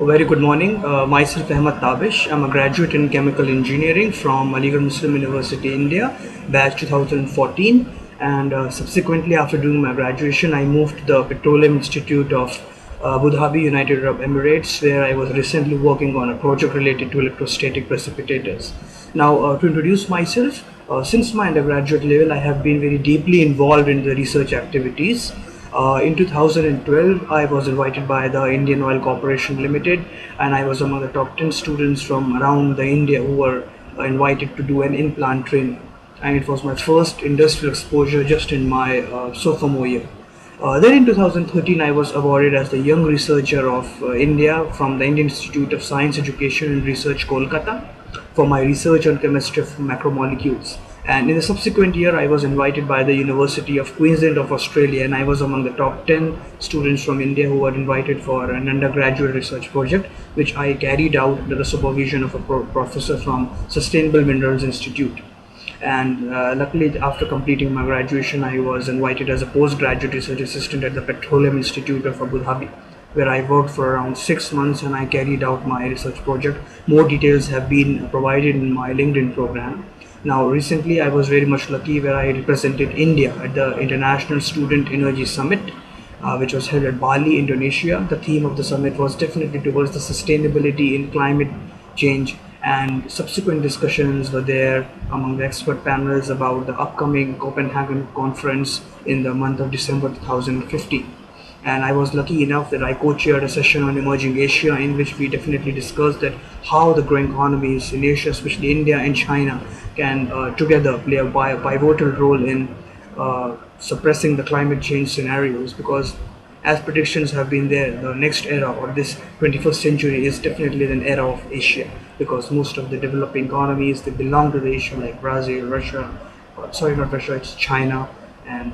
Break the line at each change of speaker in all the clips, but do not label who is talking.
A very good morning. Myself Ahmad Tabish. I'm a graduate in chemical engineering from Aligarh Muslim University, India, batch 2014. And subsequently, after doing my graduation, I moved to the Petroleum Institute of Abu Dhabi, United Arab Emirates, where I was recently working on a project related to electrostatic precipitators. Now, to introduce myself, since my undergraduate level, I have been very deeply involved in the research activities. In 2012, I was invited by the Indian Oil Corporation Limited, and I was among the top 10 students from around the India who were invited to do an in-plant training. And it was my first industrial exposure just in my sophomore year. Then in 2013, I was awarded as the Young Researcher of India from the Indian Institute of Science Education and Research, Kolkata, for my research on chemistry of macromolecules. And in the subsequent year, I was invited by the University of Queensland of Australia, and I was among the top 10 students from India who were invited for an undergraduate research project, which I carried out under the supervision of a professor from Sustainable Minerals Institute. And luckily, after completing my graduation, I was invited as a postgraduate research assistant at the Petroleum Institute of Abu Dhabi, where I worked for around 6 months and I carried out my research project. More details have been provided in my LinkedIn program. Now, recently, I was very much lucky where I represented India at the International Student Energy Summit, which was held at Bali, Indonesia. The theme of the summit was definitely towards the sustainability in climate change, and subsequent discussions were there among the expert panels about the upcoming Copenhagen conference in the month of December 2015. And I was lucky enough that I co-chaired a session on emerging Asia, in which we definitely discussed that how the growing economies in Asia, especially India and China, can together play a pivotal role in suppressing the climate change scenarios. Because as predictions have been there, the next era or this 21st century is definitely an era of Asia, because most of the developing economies, they belong to the Asia, like Brazil, Russia, sorry, not Russia, it's China, and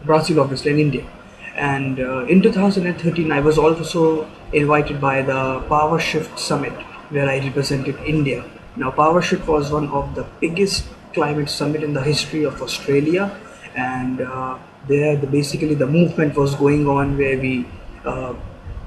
Brazil obviously, and India. And in 2013, I was also invited by the Power Shift Summit, where I represented India. Now, Power Shift was one of the biggest climate summit in the history of Australia, and there basically the movement was going on where we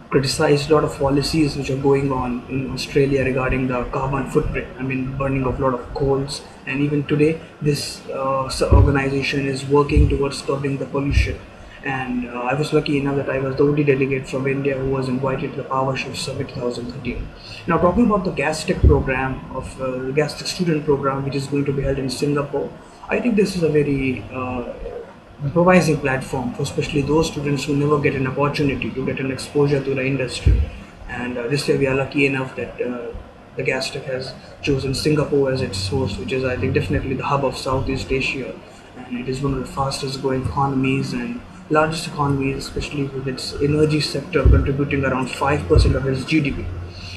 criticized a lot of policies which are going on in Australia regarding the carbon footprint. I mean, burning of a lot of coals, and even today, this organization is working towards curbing the pollution. And I was lucky enough that I was the only delegate from India who was invited to the Power Shift Summit 2013. Now, talking about the Gastech program of the Gastech student program, which is going to be held in Singapore, I think this is a very promising platform for especially those students who never get an opportunity to get an exposure to the industry. And this year we are lucky enough that the Gastech has chosen Singapore as its source, which is, I think, definitely the hub of Southeast Asia, and it is one of the fastest growing economies and largest economies, especially with its energy sector contributing around 5% of its GDP.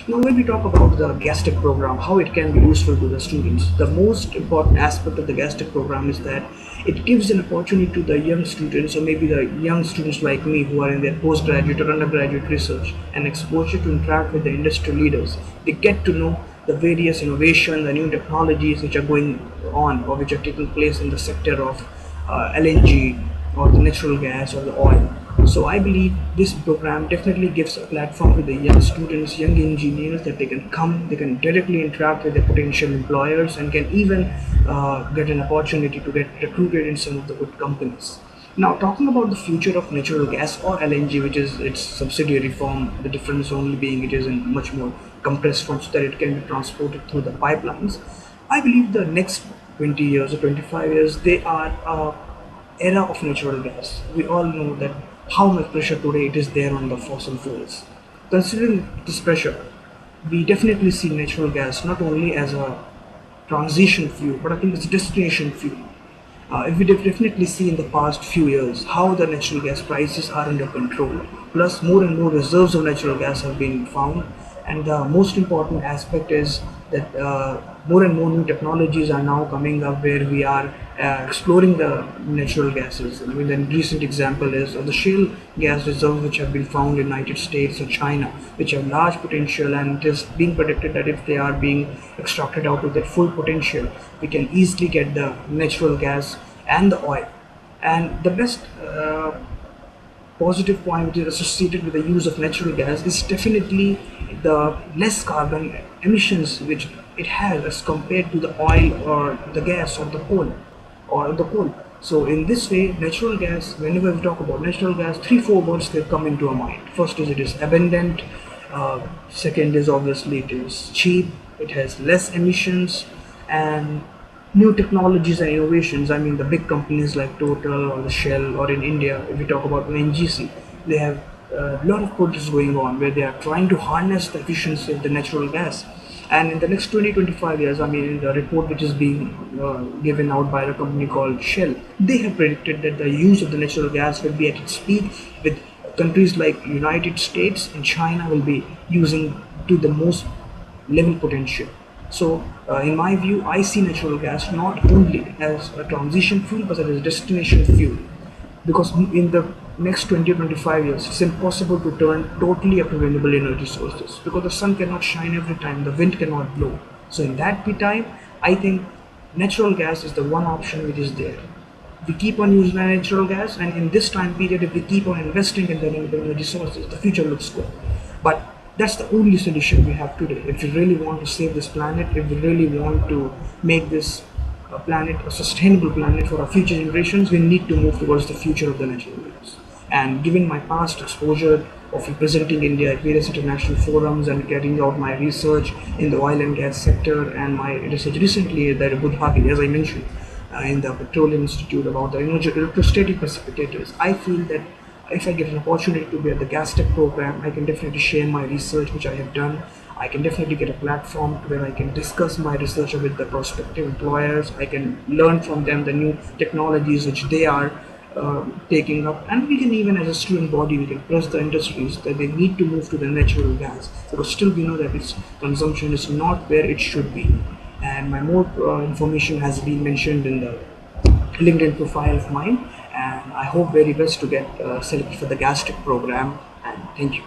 Now, when we talk about the Gastech program, how it can be useful to the students, the most important aspect of the Gastech program is that it gives an opportunity to the young students, or maybe the young students like me who are in their postgraduate or undergraduate research, an exposure to interact with the industry leaders. They get to know the various innovations, the new technologies which are going on or which are taking place in the sector of LNG, or the natural gas, or the oil. So I believe this program definitely gives a platform to the young students, young engineers, that they can come, they can directly interact with their potential employers, and can even get an opportunity to get recruited in some of the good companies. Now, talking about the future of natural gas or LNG, which is its subsidiary form, the difference only being it is in much more compressed form so that it can be transported through the pipelines. I believe the next 20 years or 25 years, they are era of natural gas. We all know that how much pressure today it is there on the fossil fuels. Considering this pressure, we definitely see natural gas not only as a transition fuel, but I think it's a destination fuel. If we definitely see in the past few years how the natural gas prices are under control, plus more and more reserves of natural gas have been found, and the most important aspect is that more and more new technologies are now coming up where we are exploring the natural gases. I mean, the recent example is of the shale gas reserves which have been found in United States or China, which have large potential, and it is being predicted that if they are being extracted out of their full potential, we can easily get the natural gas and the oil. And the best positive point which is associated with the use of natural gas is definitely the less carbon emissions which it has as compared to the oil or the gas or the coal. So in this way, natural gas, whenever we talk about natural gas, three, four words can come into our mind. First is it is abundant. Second is obviously it is cheap. It has less emissions, and new technologies and innovations. I mean, the big companies like Total or the Shell, or in India, if we talk about ONGC, they have a lot of projects going on where they are trying to harness the efficiency of the natural gas. And in the next 20-25 years, I mean, in the report which is being given out by a company called Shell, they have predicted that the use of the natural gas will be at its peak, with countries like United States and China will be using to the most level potential. So, in my view, I see natural gas not only as a transition fuel but as a destination fuel, because in the next 20-25 years it's impossible to turn totally up renewable energy sources, because the sun cannot shine every time, the wind cannot blow. So in that time, I think natural gas is the one option which is there. We keep on using natural gas, and in this time period, if we keep on investing in the renewable energy sources, the future looks good. But that's the only solution we have today. If we really want to save this planet, if we really want to make this planet a sustainable planet for our future generations, we need to move towards the future of the natural gas. And given my past exposure of representing India at various international forums and carrying out my research in the oil and gas sector, and my research recently at the Abu Dhabi, as I mentioned, in the Petroleum Institute about the electrostatic precipitators, I feel that if I get an opportunity to be at the Gastech program, I can definitely share my research which I have done. I can definitely get a platform where I can discuss my research with the prospective employers. I can learn from them the new technologies which they are taking up, and we can, even as a student body, we can press the industries that they need to move to the natural gas, because still we know that its consumption is not where it should be. And my more information has been mentioned in the LinkedIn profile of mine, and I hope very best to get selected for the Gastech program. And thank you.